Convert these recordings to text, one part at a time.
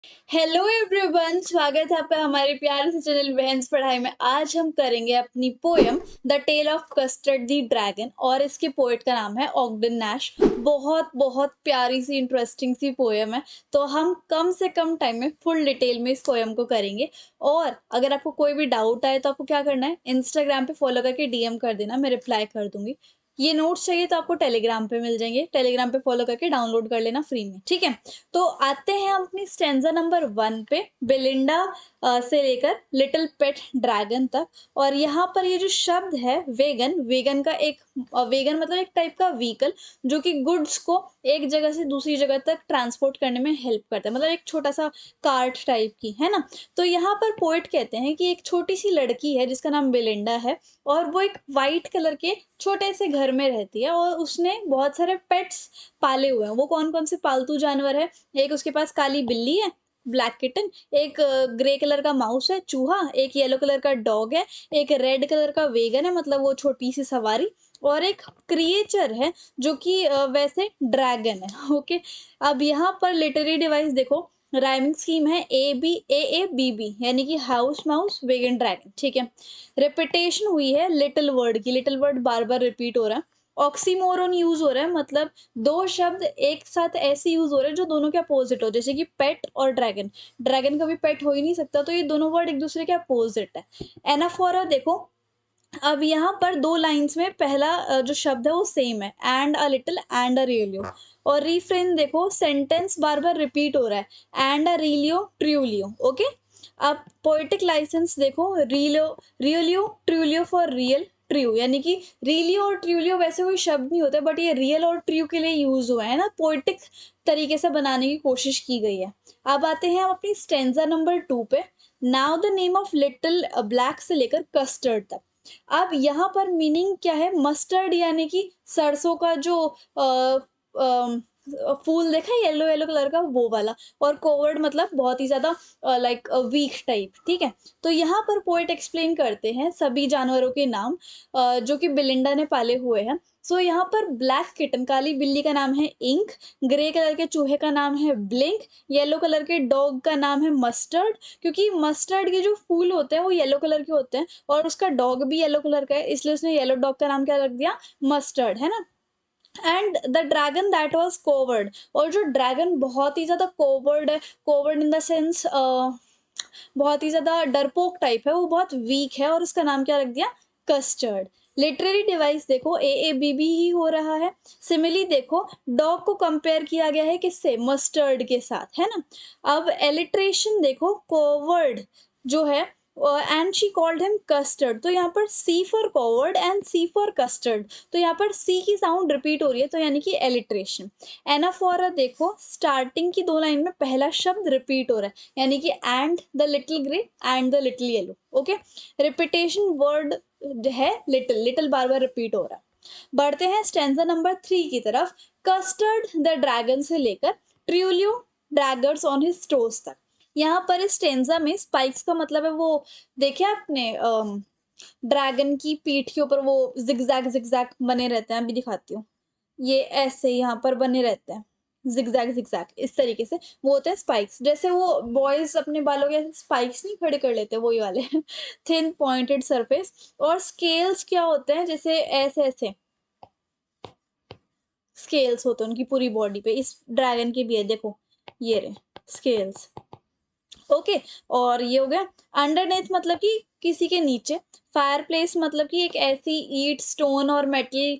Hello everyone, स्वागत है आपका हमारे प्यारे से चैनल बहन्स पढ़ाई में। आज हम करेंगे अपनी poem the tale of custard the dragon और इसके पोएट का नाम है ऑगडेन नैश। बहुत बहुत प्यारी सी इंटरेस्टिंग सी पोयम है। तो हम कम से कम टाइम में फुल डिटेल में इस पोयम को करेंगे। और अगर आपको कोई भी डाउट आए तो आपको क्या करना है, इंस्टाग्राम पे फॉलो करके डीएम कर देना, मैं रिप्लाई कर दूंगी। ये नोट्स चाहिए तो आपको टेलीग्राम पे मिल जाएंगे, टेलीग्राम पे फॉलो करके डाउनलोड कर लेना फ्री में, ठीक है। तो आते हैं हम अपनी स्टेंजा नंबर 1 पे, बेलिंडा से लेकर लिटिल पेट ड्रैगन तक। और यहाँ पर ये जो शब्द है वेगन, वेगन का एक वेगन मतलब एक टाइप का व्हीकल जो कि गुड्स को एक जगह से दूसरी जगह तक ट्रांसपोर्ट करने में हेल्प करता है, मतलब एक छोटा सा कार्ट टाइप की, है ना। तो यहाँ पर पोएट कहते हैं कि एक छोटी सी लड़की है जिसका नाम बेलिंडा है और वो एक वाइट कलर के छोटे से घर में रहती है और उसने बहुत सारे पेट्स पाले हुए हैं। वो कौन कौन से पालतू जानवर है? एक उसके पास काली बिल्ली है, ब्लैक किटन, एक ग्रे कलर का माउस है, चूहा, एक येलो कलर का डॉग है, एक रेड कलर का वेगन है, मतलब वो छोटी सी सवारी, और एक क्रिएचर है जो कि वैसे ड्रैगन है। ओके। अब यहाँ पर लिटरेरी डिवाइस देखो, राइमिंग स्कीम है ए बी यानी कि हाउस माउस वेगन ड्रैगन, ठीक है। रिपीटेशन हुई है लिटिल वर्ड की, लिटिल वर्ड बार बार रिपीट हो रहा है। ऑक्सीमोरन यूज हो रहा है, मतलब दो शब्द एक साथ ऐसे यूज हो रहे हैं जो दोनों के अपोजिट हो, जैसे कि पेट और ड्रैगन। ड्रैगन कभी पेट हो ही नहीं सकता, तो ये दोनों वर्ड एक दूसरे के अपोजिट है। एनाफोरा देखो, अब यहाँ पर दो लाइंस में पहला जो शब्द है वो सेम है, and a little and a रियलियो। और रिफ्रेन देखो, सेंटेंस बार बार रिपीट हो रहा है, and a realio trulio. Okay. अब पोएटिक लाइसेंस देखो, realio realio trulio for real true, यानी कि रिलियो और ट्रूलियो वैसे कोई शब्द नहीं होते, बट ये रियल और ट्रू के लिए यूज हुआ है ना, पोएटिक तरीके से बनाने की कोशिश की गई है। अब आते हैं हम अपनी स्टेंजा नंबर 2 पे। Now the name of little black से लेकर कस्टर्ड तक। अब यहाँ पर मीनिंग क्या है? मस्टर्ड यानी कि सरसों का जो फूल देखा है येलो येलो कलर का, वो वाला। और कोवर्ड मतलब बहुत ही ज्यादा लाइक वीक टाइप, ठीक है। तो यहाँ पर पोएट एक्सप्लेन करते हैं सभी जानवरों के नाम जो कि बिलिंडा ने पाले हुए हैं। सो यहाँ पर ब्लैक किटन काली बिल्ली का नाम है इंक, ग्रे कलर के चूहे का नाम है ब्लिंक, येलो कलर के डॉग का नाम है मस्टर्ड, क्योंकि मस्टर्ड के जो फूल होते हैं वो येलो कलर के होते हैं और उसका डॉग भी येलो कलर का है, इसलिए उसने येलो डॉग का नाम क्या रख दिया? मस्टर्ड, है ना। And the dragon that was coward, और जो ड्रैगन बहुत ही ज्यादा कोवर्ड है, कोवर्ड इन द सेंस बहुत ही ज्यादा डरपोक टाइप है, वो बहुत वीक है और उसका नाम क्या रख दिया? कस्टर्ड। लिटरेरी डिवाइस देखो, ए ही हो रहा है। सिमिली देखो, डॉग को कंपेयर किया गया है किससे? मस्टर्ड के साथ, है ना। अब एलिट्रेशन देखो, कोवर्ड जो है and she called him custard, तो यहाँ पर C for coward and C for custard, तो यहाँ पर सी की साउंड रिपीट हो रही है, तो यानी कि एलिट्रेशन। एनाफोरा देखो, स्टार्टिंग की दो लाइन में पहला शब्द रिपीट हो रहा है, यानी कि and the little grey and the little yellow. Okay. Repetition word है लिटिल, लिटिल बार बार रिपीट हो रहा है। बढ़ते हैं स्टेंजा नंबर 3 की तरफ। कस्टर्ड द ड्रैगन से लेकर ट्रियोलियो ड्रैगर्स ऑन हिज टोज तक। यहाँ पर इस स्टेंजा में स्पाइक्स का मतलब है वो, देखे आपने ड्रैगन की पीठ के ऊपर वो जिगजैग जिगजैग बने रहते हैं, अभी दिखाती हूँ। ये ऐसे यहाँ पर बने रहते हैं, जिगजैग जिगजैग इस तरीके से, वो होते हैं स्पाइक्स। जैसे वो बॉयज अपने बालों के ऐसे स्पाइक्स नहीं खड़े कर लेते, वही वाले थिन पॉइंटेड सरफेस। और स्केल्स क्या होते हैं? जैसे ऐसे ऐसे स्केल्स होते हैं उनकी पूरी बॉडी पे, इस ड्रैगन के भी है देखो, ये रहे स्केल्स। ओके। और ये हो गया अंडरनेथ, मतलब कि किसी के नीचे। फायर प्लेस मतलब कि एक ऐसी ईट स्टोन और मेटल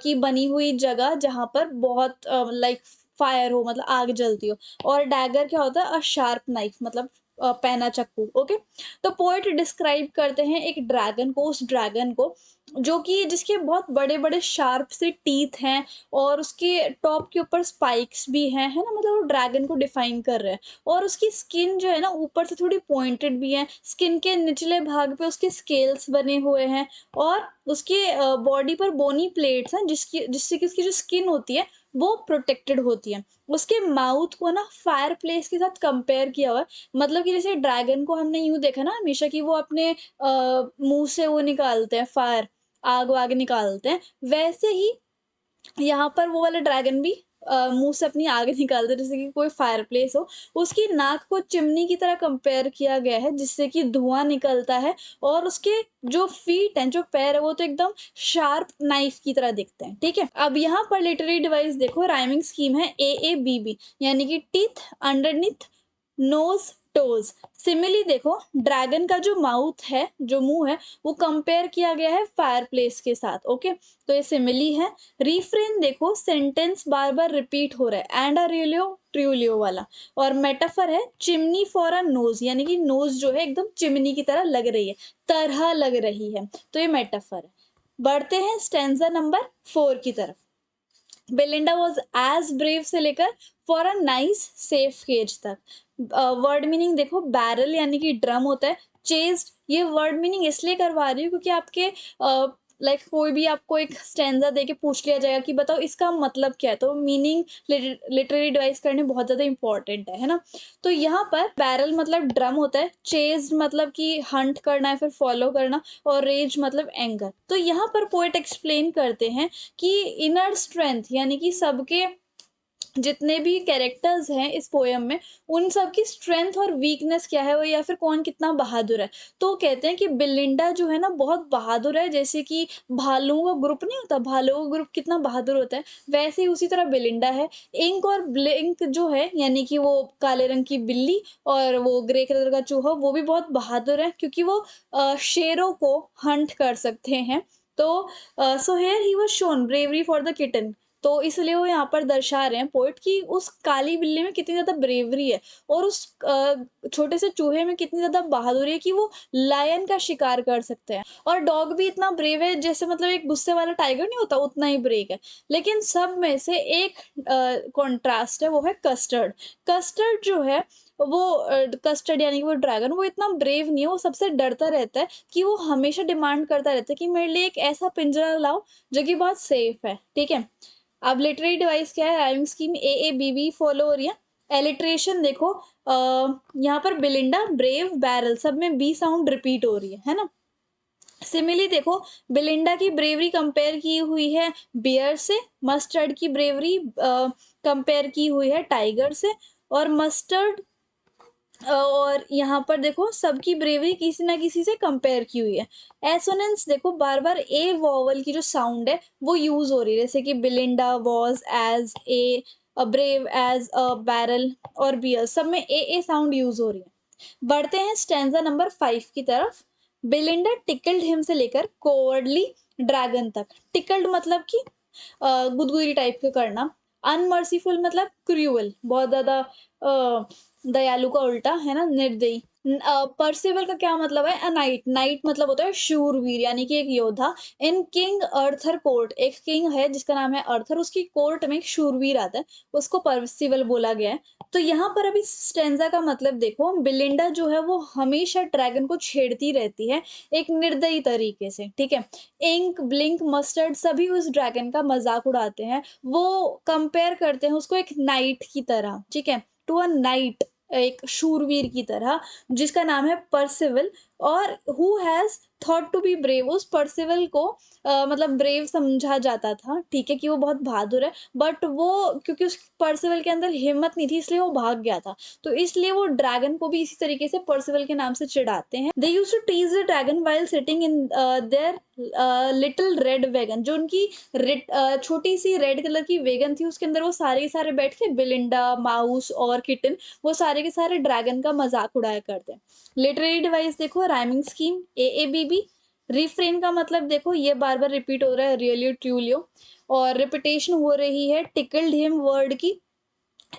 की बनी हुई जगह जहां पर बहुत लाइक फायर हो, मतलब आग जलती हो। और डैगर क्या होता है? अ शार्प नाइफ, मतलब पैना चक्कू। ओके। तो पोएट डिस्क्राइब करते हैं एक ड्रैगन को, उस ड्रैगन को जो कि जिसके बहुत बड़े बड़े शार्प से टीथ हैं और उसके टॉप के ऊपर स्पाइक्स भी हैं, है ना, मतलब वो ड्रैगन को डिफाइन कर रहे हैं। और उसकी स्किन जो है ना ऊपर से थोड़ी पॉइंटेड भी है, स्किन के निचले भाग पे उसके स्केल्स बने हुए हैं और उसके बॉडी पर बोनी प्लेट्स हैं जिससे कि उसकी जो स्किन होती है वो प्रोटेक्टेड होती है। उसके माउथ को ना फायर प्लेस के साथ कंपेयर किया हुआ है, मतलब कि जैसे ड्रैगन को हमने यूं देखा ना हमेशा कि वो अपने मुंह से वो निकालते हैं फायर, आग वाग निकालते हैं, वैसे ही यहाँ पर वो वाला ड्रैगन भी मुँह से अपनी आग निकालता है, जैसे कि कोई फायरप्लेस हो, उसकी नाक को चिमनी की तरह कंपेयर किया गया है, जिससे कि धुआँ निकलता है और उसके जो फीट हैं, जो पैर है, वो तो एकदम शार्प नाइफ की तरह दिखते हैं, ठीक है? अब यहाँ पर लिटरेरी डिवाइस देखो, राइमिंग स्कीम है AABB, यानी कि teeth, underneath, nose, toes. Simile देखो, ड्रैगन का जो माउथ है, जो मुंह है, वो कंपेयर किया गया है फायरप्लेस के साथ। ओके, तो ये सिमिली है। रिफ्रेन देखो, सेंटेंस बार बार रिपीट हो रहा है, एंड अरिलियो ट्रियोलियो वाला। और मेटाफर है चिमनी फॉर अ नोज, यानी कि नोज जो है एकदम चिमनी की तरह लग रही है, तरह लग रही है, तो ये मेटाफर है। बढ़ते हैं स्टेंजा नंबर 4 की तरफ। बेलिंडा वॉज एज ब्रेव से लेकर for a nice safe cage तक। वर्ड मीनिंग देखो, बैरल यानी कि ड्रम होता है, चेस्ड, ये वर्ड मीनिंग इसलिए करवा रही हूँ क्योंकि आपके लाइक कोई भी आपको एक स्टैंजा दे के पूछ लिया जाएगा कि बताओ इसका मतलब क्या है, तो मीनिंग लिटरेरी डिवाइस करने बहुत ज़्यादा इंपॉर्टेंट है ना। तो यहाँ पर बैरल मतलब ड्रम होता है, चेस्ड मतलब कि हंट करना है, फिर फॉलो करना, और रेज मतलब एंगर। तो यहाँ पर पोएट एक्सप्लेन करते हैं कि इनर स्ट्रेंथ, यानी कि सबके जितने भी कैरेक्टर्स हैं इस पोयम में, उन सब की स्ट्रेंथ और वीकनेस क्या है, वो या फिर कौन कितना बहादुर है। तो कहते हैं कि बिलिंडा जो है ना बहुत बहादुर है, जैसे कि भालुओं का ग्रुप नहीं होता, भालुओं का ग्रुप कितना बहादुर होता है, वैसे ही उसी तरह बिलिंडा है। इंक और ब्लिंक जो है, यानी कि वो काले रंग की बिल्ली और वो ग्रे कलर का चूहा, वो भी बहुत बहादुर है, क्योंकि वो शेरों को हंट कर सकते हैं। तो so here he was shown bravery for the kitten. तो इसलिए वो यहाँ पर दर्शा रहे हैं पोएट कि उस काली बिल्ली में कितनी ज़्यादा ब्रेवरी है, और उस छोटे से चूहे में कितनी ज़्यादा बहादुरी है कि वो लायन का शिकार कर सकते हैं। और डॉग भी इतना ब्रेव है, जैसे मतलब एक गुस्से वाला टाइगर नहीं होता, उतना ही ब्रेव है। लेकिन सब में से एक कॉन्ट्रास्ट है, वो है कस्टर्ड। कस्टर्ड जो है वो कस्टर्ड यानी कि वो ड्रैगन, वो इतना ब्रेव नहीं है, वो सबसे डरता रहता है, कि वो हमेशा डिमांड करता रहता है कि मेरे लिए एक ऐसा पिंजरा लाओ जो कि बहुत सेफ है, ठीक है। अब लिटरेरी डिवाइस क्या है, राइमिंग स्कीम AABB फॉलो हो रही है। एलिट्रेशन देखो, यहाँ पर बिलिंडा, ब्रेव, बैरल, सब में बी साउंड रिपीट हो रही है ना। सिमिली देखो, बिलिंडा की ब्रेवरी कंपेयर की हुई है बियर से, मस्टर्ड की ब्रेवरी कंपेयर की हुई है टाइगर से, और मस्टर्ड और यहाँ पर देखो सबकी ब्रेवरी किसी ना किसी से कंपेयर की हुई है। एसोनेंस देखो, बार बार ए वॉवल की जो साउंड है वो यूज हो रही है, जैसे कि Belinda was as a, brave as a, barrel और बियर, सब में ए साउंड यूज हो रही है। बढ़ते हैं स्टैंजा नंबर 5 की तरफ। बिलिंडा टिकल्ड हिम से लेकर कोवर्डली ड्रैगन तक। टिकल्ड मतलब कि गुदगुदी टाइप का करना। अनमर्सीफुल मतलब क्रूअल, बहुत ज्यादा दयालु का उल्टा है ना, निर्दयी। परसिवल का क्या मतलब है, अ नाइट, नाइट मतलब होता है शूरवीर, यानी कि एक योद्धा। इन किंग अर्थर कोर्ट, एक किंग है जिसका नाम है अर्थर, उसकी कोर्ट में एक शूरवीर आता है, उसको परसिवल बोला गया है। तो यहाँ पर अभी स्टेंजा का मतलब देखो, बिलिंडा जो है वो हमेशा ड्रैगन को छेड़ती रहती है, एक निर्दयी तरीके से, ठीक है। इंक, ब्लिंक, मस्टर्ड सभी उस ड्रैगन का मजाक उड़ाते हैं, वो कंपेयर करते हैं उसको एक नाइट की तरह, ठीक है, टू अ नाइट, एक शूरवीर की तरह, जिसका नाम है परसिवल, और who has thought to be brave, उस परसिवल को मतलब ब्रेव समझा जाता था, ठीक है, कि वो बहुत बहादुर है, बट वो क्योंकि उस परसिवल के अंदर हिम्मत नहीं थी, इसलिए वो भाग गया था। तो इसलिए वो ड्रैगन को भी इसी तरीके से परसिवल के नाम से चिढ़ाते हैं। They used to tease the dragon while sitting in their little red wagon, जो उनकी छोटी सी रेड कलर की वैगन थी, उसके अंदर वो सारे के सारे बैठ के, बिलिंडा, माउस और किटन, वो सारे के सारे ड्रैगन का मजाक उड़ाया करते हैं। लिटरेरी डिवाइस देखो, राइमिंग स्कीम AABB। रिफ्रेन का मतलब देखो, ये बार बार रिपीट हो रहा है, रियलियो ट्यूलियो, और रिपीटेशन हो रही है टिकल्ड हिम वर्ड की।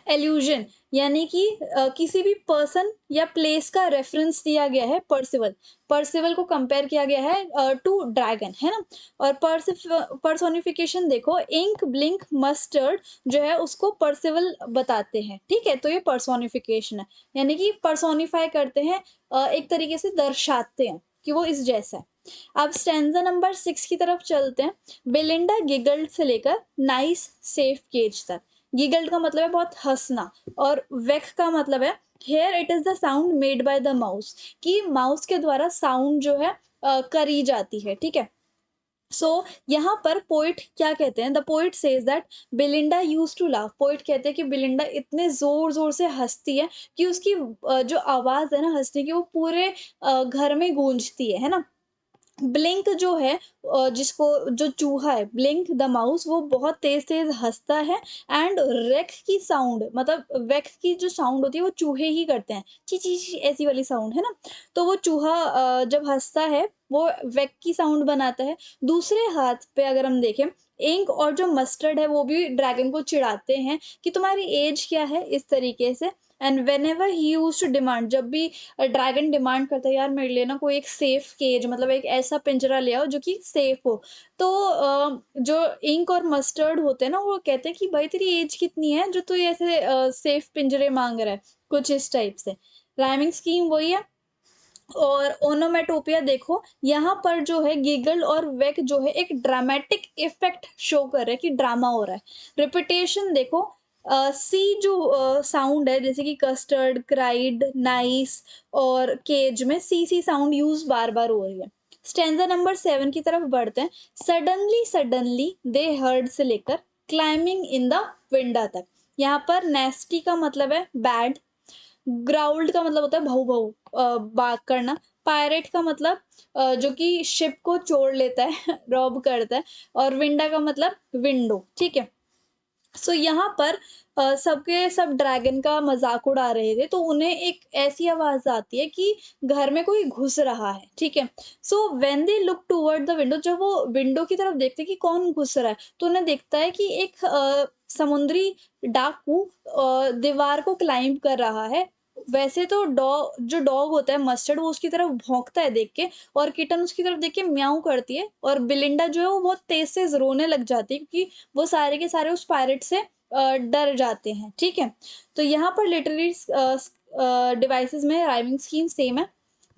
एल्यूजन यानी कि किसी भी पर्सन या प्लेस का रेफरेंस दिया गया है, परसिवल, परसिवल को कंपेयर किया गया है टू ड्रैगन, है ना। और पर्सोनिफिकेशन देखो, इंक, ब्लिंक, मस्टर्ड जो है उसको परसिवल बताते हैं, ठीक है, तो ये पर्सोनिफिकेशन है, यानी कि पर्सोनिफाई करते हैं, एक तरीके से दर्शाते हैं कि वो इस जैसा है। अब स्टैंजा नंबर 6 की तरफ चलते हैं। बेलिंडा गिगल्ड से लेकर नाइस सेफ केज तक। गिगल्ड का मतलब है बहुत हंसना, और वेक का मतलब है here it is the sound made by the mouse, कि माउस के द्वारा साउंड जो है करी जाती है, ठीक है। सो यहाँ पर पोइट क्या कहते हैं, the poet says that Belinda used to laugh. Poet कहते हैं कि बिलिंडा इतने जोर जोर से हंसती है कि उसकी जो आवाज है ना हंसने की, वो पूरे घर में गूंजती है ना। ब्लिंक जो है जिसको जो चूहा है, ब्लिंक द माउस, वो बहुत तेज तेज हंसता है। एंड रेक की साउंड, मतलब वेक की जो साउंड होती है वो चूहे ही करते हैं, ची ची ची ऐसी वाली साउंड है ना। तो वो चूहा जब हंसता है वो वेक की साउंड बनाता है। दूसरे हाथ पे अगर हम देखें, इंक और जो मस्टर्ड है वो भी ड्रैगन को चिढ़ाते हैं कि तुम्हारी एज क्या है, इस तरीके से। And whenever he used to demand, जब भी ड्रैगन डिमांड करता है, यार मेरे लिए ना कोई एक सेफ केज, मतलब एक ऐसा पिंजरा ले आओ जो कि सेफ हो। तो जो इंक और मस्टर्ड होते हैं ना, वो कहते हैं कि भाई तेरी एज कितनी है जो तू ये ऐसे सेफ पिंजरे मांग रहा है, कुछ इस टाइप से। राइमिंग स्कीम वही है। और ओनोमेटोपिया देखो, यहाँ पर जो है गिगल और वेक जो है एक ड्रामेटिक इफेक्ट शो कर रहे हैं कि ड्रामा हो रहा है। रिपीटेशन देखो, सी जो साउंड है जैसे कि कस्टर्ड, क्राइड, नाइस और केज में सी सी साउंड यूज बार बार हो रही है। स्टेंजा नंबर 7 की तरफ बढ़ते हैं। सडनली सडनली दे हर्ड से लेकर क्लाइंबिंग इन द विंडा तक। यहाँ पर नेस्टी का मतलब है बैड, ग्राउल्ड का मतलब होता है भौ भौ, बाग करना। पायरेट का मतलब जो कि शिप को चोर लेता है रॉब करता है। और विंडा का मतलब विंडो, ठीक है। सो यहाँ पर सबके सब ड्रैगन का मजाक उड़ा रहे थे, तो उन्हें एक ऐसी आवाज आती है कि घर में कोई घुस रहा है, ठीक है। So when they look toward the window, जब वो विंडो की तरफ देखते हैं कि कौन घुस रहा है, तो उन्हें दिखता है कि एक समुद्री डाकू दीवार को क्लाइंब कर रहा है। वैसे तो डॉग, जो डॉग होता है मस्टर्ड, वो उसकी तरफ भौंकता है देख के, और किटन उसकी तरफ देख के म्याऊं करती है, और बिलिंडा जो है वो बहुत तेज से रोने लग जाती है क्योंकि वो सारे के सारे उस पायरेट से डर जाते हैं, ठीक है। तो यहाँ पर लिटरेरी डिवाइसेस में राइमिंग स्कीम सेम है।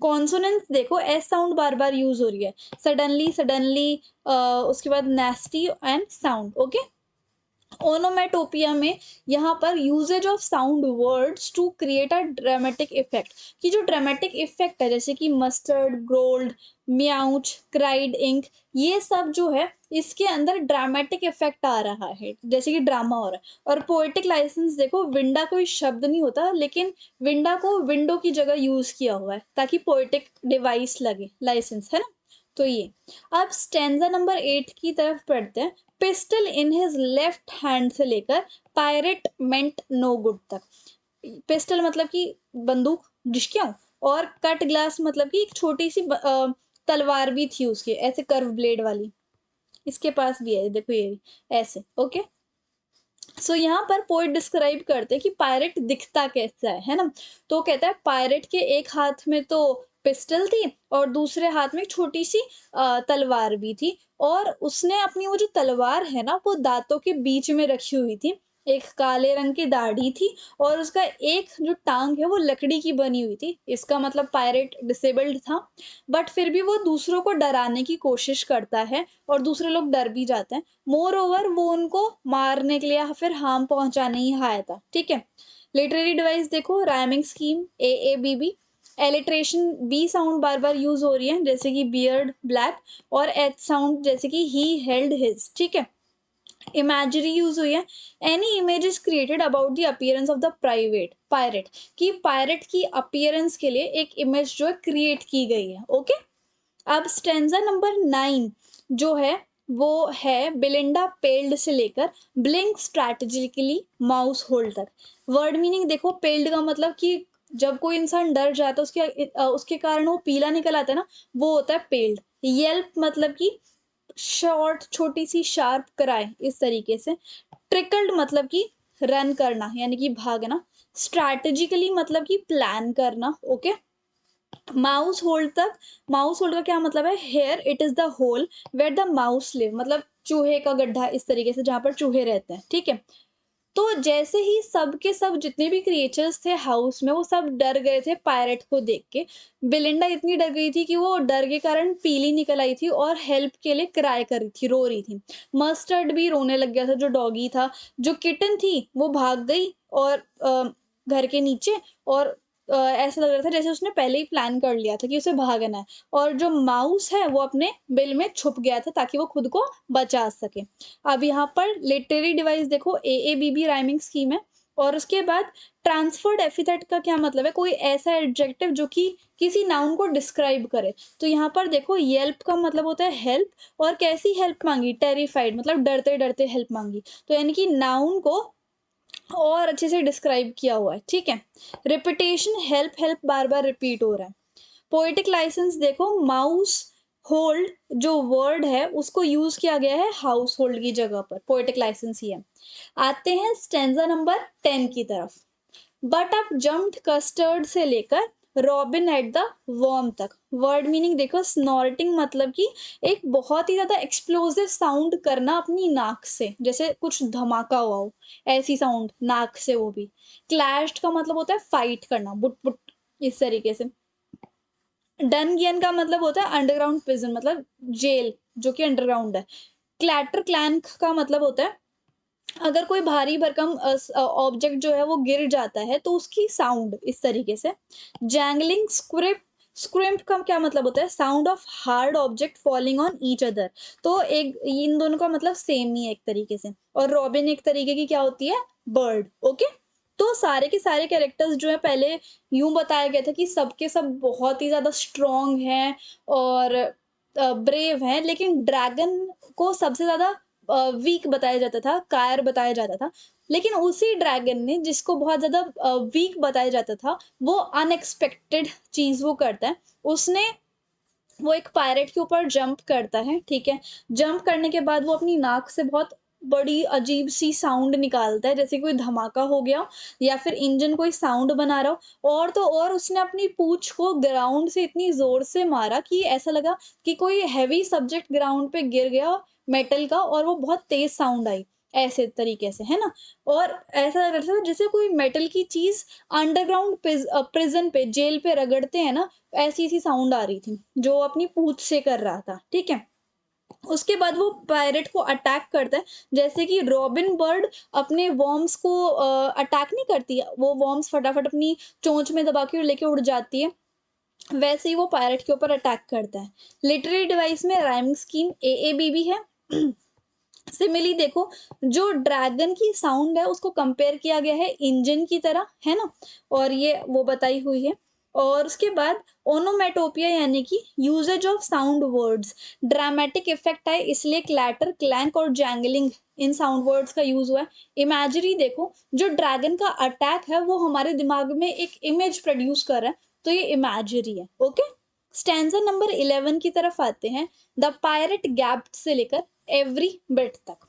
कॉन्सोनेंट्स देखो, एस साउंड बार बार यूज हो रही है, सडनली सडनली, उसके बाद nasty and sound, okay. Onomatopoeia में यहाँ पर usages of sound words to create a dramatic effect, कि जो ड्रामेटिक इफेक्ट है जैसे कि Mustard, growled, meowch, cried, ink, ये सब जो है इसके अंदर ड्रामेटिक इफेक्ट आ रहा है, जैसे कि ड्रामा हो रहा है। और पोएटिक लाइसेंस देखो, विंडा कोई शब्द नहीं होता, लेकिन विंडा को विंडो की जगह यूज किया हुआ है ताकि पोएटिक डिवाइस लगे, लाइसेंस है ना। तो ये, अब स्टेंजा नंबर 8 की तरफ पढ़ते हैं। Pistol in his left hand से लेकर पायरेट मेंट नो गुड तक। पिस्टल मतलब कि बंदूक, जिसक्यों, और कट ग्लास मतलब कि एक छोटी सी तलवार भी थी उसके, ऐसे कर्व ब्लेड वाली, इसके पास भी है देखो ये ऐसे, ओके। सो यहाँ पर पोइट डिस्क्राइब करते हैं कि पायरेट दिखता कैसा है ना। तो कहता है पायरेट के एक हाथ में तो पिस्टल थी और दूसरे हाथ में एक छोटी सी तलवार भी थी, और उसने अपनी वो जो तलवार है ना वो दांतों के बीच में रखी हुई थी। एक काले रंग की दाढ़ी थी, और उसका एक जो टांग है वो लकड़ी की बनी हुई थी। इसका मतलब पायरेट डिसेबल्ड था, बट फिर भी वो दूसरों को डराने की कोशिश करता है और दूसरे लोग डर भी जाते हैं। मोर ओवर वो उनको मारने के लिए या फिर हार्म पहुंचाने ही आया था, ठीक है। लिटरेरी डिवाइस देखो, rhyming scheme A B B. Alliteration, B sound बार बार यूज हो रही है जैसे कि बियर्ड, ब्लैक, और एच साउंड जैसे कि ही हेल्ड हिज, ठीक है। इमेजरी यूज हुई है। Any image is created about the appearance of the private pirate, कि पायरेट की अपीयरेंस के लिए एक इमेज जो है क्रिएट की गई है, ओके। अब स्टेंजा नंबर 9 जो है वो है बिलिंडा पेल्ड से लेकर ब्लिंक स्ट्रैटेजिकली माउस होल्ड तक। वर्ड मीनिंग देखो, पेल्ड का मतलब कि जब कोई इंसान डर जाता है उसके कारण वो पीला निकल आता है ना, वो होता है पेल्ड। येल्प मतलब कि शॉर्ट, छोटी सी शार्प कराए, इस तरीके से। ट्रिकल्ड मतलब कि रन करना यानी कि भागना। स्ट्रैटेजिकली मतलब कि प्लान करना, ओके। माउस होल्ड तक, माउस होल्ड का क्या मतलब है, here it is the hole where the mouse live, मतलब चूहे का गड्ढा, इस तरीके से जहां पर चूहे रहते हैं, ठीक है। तो जैसे ही सब के सब जितने भी क्रिएचर्स थे हाउस में, वो सब डर गए थे पायरेट को देख के। बिलिंडा इतनी डर गई थी कि वो डर के कारण पीली निकल आई थी और हेल्प के लिए क्राई कर रही थी, रो रही थी। मस्टर्ड भी रोने लग गया था, जो डॉगी था। जो किटन थी वो भाग गई और घर के नीचे, और ऐसा लग रहा था जैसे उसने पहले ही प्लान कर लिया था कि उसे भागना है, और जो माउस है वो अपने बिल में छुप गया था ताकि वो खुद को बचा सके। अब यहाँ पर लिटरेरी डिवाइस देखो, एएबीबी राइमिंग स्कीम है। और उसके बाद ट्रांसफर्ड एपिथेट का क्या मतलब है, कोई ऐसा एडजेक्टिव जो कि किसी नाउन को डिस्क्राइब करे। तो यहाँ पर देखो येल्प का मतलब होता है हेल्प, और कैसी हेल्प मांगी, टेरिफाइड मतलब डरते डरते हेल्प मांगी। तो यानी कि नाउन को और अच्छे से डिस्क्राइब किया हुआ है, ठीक है। रिपीटेशन, हेल्प हेल्प बार बार रिपीट हो रहा है। पोएटिक लाइसेंस देखो, माउस होल्ड जो वर्ड है उसको यूज किया गया है हाउस होल्ड की जगह पर, पोएटिक लाइसेंस ही है। आते हैं स्टेंजा नंबर 10 की तरफ। बट आप जम्प्ड कस्टर्ड से लेकर रॉबिन एट द वर्म तक। वर्ड मीनिंग देखो, स्नॉर्टिंग मतलब कि एक बहुत ही ज्यादा एक्सप्लोसिव साउंड करना अपनी नाक से, जैसे कुछ धमाका हुआ हो, ऐसी साउंड नाक से वो भी। क्लैश्ड का मतलब होता है फाइट करना, बुट बुट, इस तरीके से। डनगियन का मतलब होता है अंडरग्राउंड प्रिजन, मतलब जेल जो कि अंडरग्राउंड है। क्लैटर क्लैंक का मतलब होता है अगर कोई भारी भरकम ऑब्जेक्ट जो है वो गिर जाता है तो उसकी साउंड, इस तरीके से। जैंगलिंग स्क्रिप, स्क्रिम्प का क्या मतलब होता है, sound of hard object falling on each other. तो एक इन दोनों का मतलब सेम ही है एक तरीके से। और रॉबिन एक तरीके की क्या होती है, बर्ड, ओके। तो सारे के सारे कैरेक्टर्स जो है पहले यूं बताया गया था कि सबके सब बहुत ही ज्यादा स्ट्रॉन्ग हैं और ब्रेव हैं, लेकिन ड्रैगन को सबसे ज्यादा वीक बताया जाता था, कायर बताया जाता था। लेकिन उसी ड्रैगन ने जिसको बहुत ज्यादा वीक बताया जाता था, वो अनएक्सपेक्टेड चीज वो करता है। उसने वो एक पायरेट के ऊपर जंप करता है, ठीक है। जंप करने के बाद वो अपनी नाक से बहुत बड़ी अजीब सी साउंड निकालता है, जैसे कोई धमाका हो गया या फिर इंजन कोई साउंड बना रहा हो। और तो और उसने अपनी पूंछ को ग्राउंड से इतनी जोर से मारा कि ऐसा लगा कि कोई हैवी सब्जेक्ट ग्राउंड पे गिर गया मेटल का, और वो बहुत तेज साउंड आई, ऐसे तरीके से, है ना। और ऐसा लग रहा था जैसे कोई मेटल की चीज अंडरग्राउंड प्रिजन पे, जेल पे रगड़ते हैं ना, ऐसी सी साउंड आ रही थी जो अपनी पूंछ से कर रहा था, ठीक है। उसके बाद वो पायरेट को अटैक करता है, जैसे कि रॉबिन बर्ड अपने वॉर्म्स को अटैक नहीं करती है, वो वॉर्म्स फटाफट अपनी चोंच में दबा के लेके उड़ जाती है, वैसे ही वो पायरेट के ऊपर अटैक करता है। लिटरेरी डिवाइस में राइमिंग स्कीम एएबीबी है। सिमिली देखो, जो ड्रैगन की साउंड है उसको कंपेयर किया गया है इंजन की तरह, है ना, और ये वो बताई हुई है। और उसके बाद ओनोमेटोपिया यानी कि usages of sound words, dramatic effect है इसलिए क्लैटर, क्लैंक और जैंगलिंग इन साउंड वर्ड्स का यूज हुआ है। इमेजरी देखो, जो ड्रैगन का अटैक है वो हमारे दिमाग में एक इमेज प्रोड्यूस कर रहा है, तो ये इमेजरी है, ओके। स्टैंजा नंबर 11 की तरफ आते हैं। द पायरेट गैप्ड से लेकर एवरी बिट तक।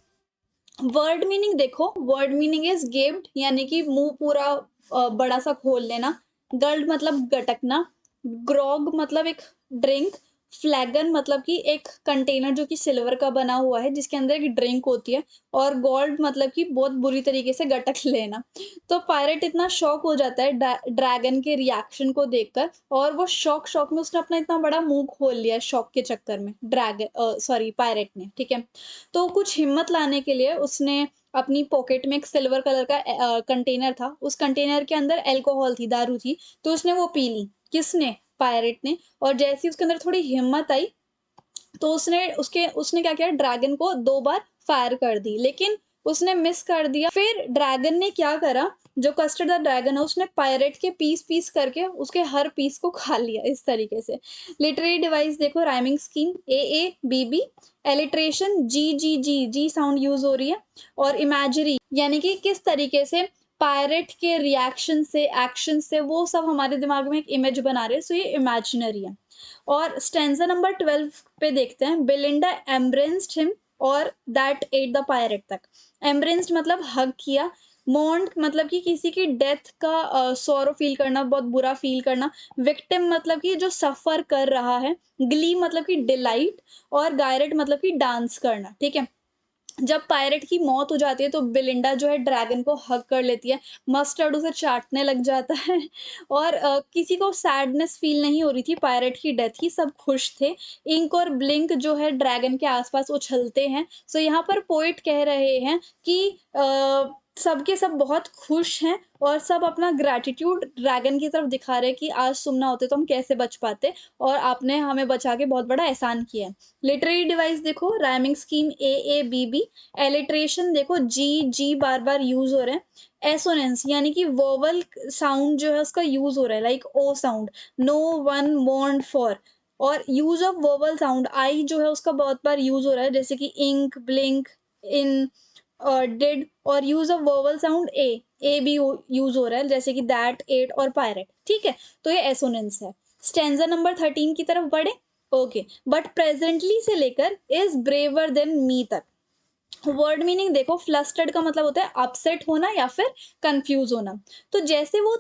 वर्ड मीनिंग देखो, वर्ड मीनिंग इज गेप्ड यानी कि मुंह पूरा बड़ा सा खोल लेना। गल्ड मतलब गटकना। ग्रॉग मतलब एक ड्रिंक। फ्लैगन मतलब कि एक कंटेनर जो कि सिल्वर का बना हुआ है जिसके अंदर एक ड्रिंक होती है। और गोल्ड मतलब कि बहुत बुरी तरीके से गटक लेना। तो पायरेट इतना शॉक हो जाता है ड्रैगन के रिएक्शन को देखकर, और वो शॉक शॉक में उसने अपना इतना बड़ा मुंह खोल लिया शॉक के चक्कर में, ड्रैगन सॉरी पायरेट ने, ठीक है। तो कुछ हिम्मत लाने के लिए उसने अपनी पॉकेट में एक सिल्वर कलर का कंटेनर था, उस कंटेनर के अंदर अल्कोहल थी, दारू थी, तो उसने वो पी ली। किसने, पायरेट ने। और जैसे ही उसके अंदर थोड़ी हिम्मत आई तो उसने क्या किया, ड्रैगन को 2 बार फायर कर दी, लेकिन उसने मिस कर दिया। फिर ड्रैगन ने क्या करा, जो कस्टर्ड द ड्रैगन है उसने पायरेट के पीस पीस करके उसके हर पीस को खा लिया, इस तरीके से। लिटरेरी डिवाइस देखो, राइमिंग स्कीम एएबीबी। एलिट्रेशन जी जी जी जी साउंड यूज हो रही है। और इमेजरी यानी कि किस तरीके से पायरेट के रिएक्शन से, एक्शन से, वो सब हमारे दिमाग में एक इमेज बना रहे हैं, सो ये इमेजिनरी है। और स्टेंजा नंबर 12 पे देखते हैं। बेलिंडा एम्ब्रेंस्ड हिम और दैट एट द पायरेट तक। एम्ब्रेंस्ड मतलब हग किया। मोर्न्ड मतलब कि किसी की डेथ का सॉरो फील करना, बहुत बुरा फील करना। विक्टिम मतलब कि जो सफर कर रहा है। ग्ली मतलब कि डिलाइट। और गायरेट मतलब कि डांस करना, ठीक है। जब पायरेट की मौत हो जाती है तो बेलिंडा जो है ड्रैगन को हग कर लेती है, मस्टर्ड उसे चाटने लग जाता है। और किसी को सैडनेस फील नहीं हो रही थी पायरेट की डेथ की, सब खुश थे। इंक और ब्लिंक जो है ड्रैगन के आसपास उछलते हैं। सो यहाँ पर पोइट कह रहे हैं कि सबके सब बहुत खुश हैं और सब अपना ग्रैटिट्यूड ड्रैगन की तरफ दिखा रहे हैं कि आज तुम ना होते तो हम कैसे बच पाते, और आपने हमें बचा के बहुत बड़ा एहसान किया है। लिटरेरी डिवाइस देखो, rhyming scheme A B B. Alliteration देखो, जी जी बार बार यूज हो रहे हैं। एसोनेंस यानी कि वोवल साउंड जो है उसका यूज हो रहा है, like O sound, no one mourn for. और use of vowel sound, I जो है उसका बहुत बार यूज हो रहा है, जैसे कि इंक, ब्लिंक, इन, डिड। और यूज ऑफ वोवल साउंड ए भी यूज हो रहा है, जैसे कि दैट, एट और पायरेट। ठीक है, तो ये एसोनेंस है। स्टेंजा नंबर 13 की तरफ बढ़े। ओके, बट प्रेजेंटली से लेकर इज ब्रेवर देन मी तक। वर्ड मीनिंग देखो, फ्लस्टर्ड का मतलब होता है अपसेट होना या फिर कंफ्यूज होना। तो जैसे वो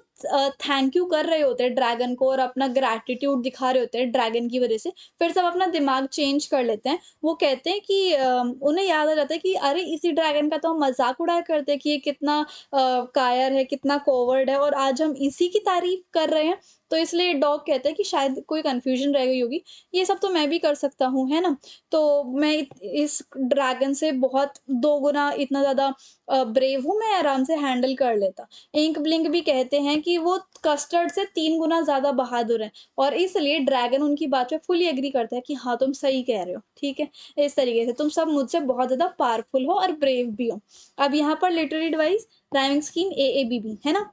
थैंक यू कर रहे होते हैं ड्रैगन को और अपना ग्रैटिट्यूड दिखा रहे होते हैं ड्रैगन की वजह से, फिर सब अपना दिमाग चेंज कर लेते हैं। वो कहते हैं कि उन्हें याद आ जाता है कि अरे इसी ड्रैगन का तो हम मजाक उड़ाया करते हैं कि ये कितना कायर है, कितना कोवर्ड है, और आज हम इसी की तारीफ कर रहे हैं। तो इसलिए डॉग कहते हैं कि शायद कोई कंफ्यूजन रह गई होगी, ये सब तो मैं भी कर सकता हूँ, है ना। तो मैं इस ड्रैगन से बहुत 2 गुना इतना ज़्यादा ब्रेव हूँ, मैं आराम से हैंडल कर लेता। इंक ब्लिंक भी कहते हैं कि वो कस्टर्ड से 3 गुना ज़्यादा बहादुर हैं, और इसलिए ड्रैगन उनकी बात पे फुली एग्री करता है कि हाँ, तुम सही कह रहे हो, ठीक है? इस तरीके से तुम सब मुझसे बहुत ज़्यादा पावरफुल हो और ब्रेव भी हो। अब यहाँ पर literary device, rhyming scheme A, है ना?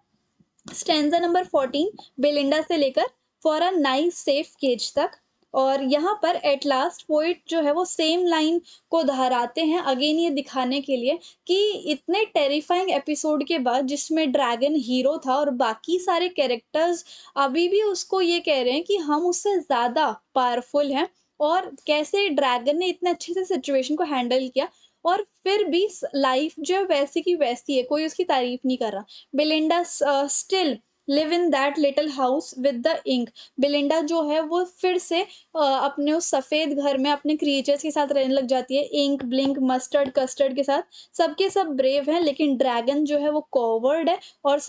स्टेंजा नंबर 14, बेलिंडा से लेकर for a nice safe cage तक। और यहाँ पर एट लास्ट पोइट जो है वो सेम लाइन को दोहराते हैं अगेन, ये दिखाने के लिए कि इतने टेरिफाइंग एपिसोड के बाद जिसमें ड्रैगन हीरो था और बाकी सारे कैरेक्टर्स अभी भी उसको ये कह रहे हैं कि हम उससे ज़्यादा पावरफुल हैं, और कैसे ड्रैगन ने इतने अच्छे से सिचुएशन को हैंडल किया, और फिर भी लाइफ जो है वैसी की वैसी है, कोई उसकी तारीफ नहीं कर रहा। Belinda still live in that little house with the ink. Belinda जो है वो फिर से अपने उस सफ़ेद घर में अपने क्रिएचर्स के साथ रहने लग जाती है, इंक, ब्लिंक, मस्टर्ड, कस्टर्ड के साथ। सबके सब ब्रेव हैं, लेकिन ड्रैगन जो है वो कॉवर्ड है, और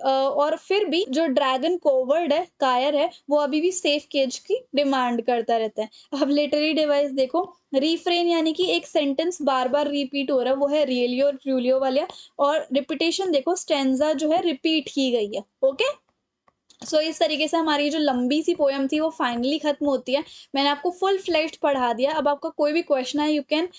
और फिर भी जो ड्रैगन कॉवर्ड है, कायर है, वो अभी भी सेफ केज की डिमांड करता रहता है। अब लिटरेरी डिवाइस देखो, रिफ्रेन यानी कि एक सेंटेंस बार बार रिपीट हो रहा है, वो है रियलियो और ट्रूलियो वाला। और रिपीटेशन देखो, स्टेंजा जो है रिपीट की गई है। ओके, सो इस तरीके से हमारी जो लंबी सी पोयम थी वो फाइनली खत्म होती है। मैंने आपको फुल फ्लेश्ड पढ़ा दिया, अब आपका कोई भी क्वेश्चन है यू कैन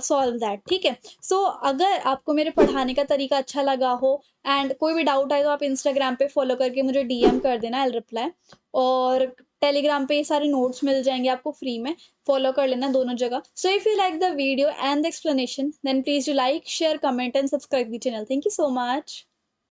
सॉल्व दैट, ठीक है। सो अगर आपको मेरे पढ़ाने का तरीका अच्छा लगा हो एंड कोई भी डाउट आए, तो आप इंस्टाग्राम पे फॉलो करके मुझे डीएम कर देना, आई रिप्लाई। और टेलीग्राम पे ये सारे नोट्स मिल जाएंगे आपको फ्री में, फॉलो कर लेना दोनों जगह। So if you like the video and the explanation, then please you like, share, comment and subscribe the channel. Thank you so much.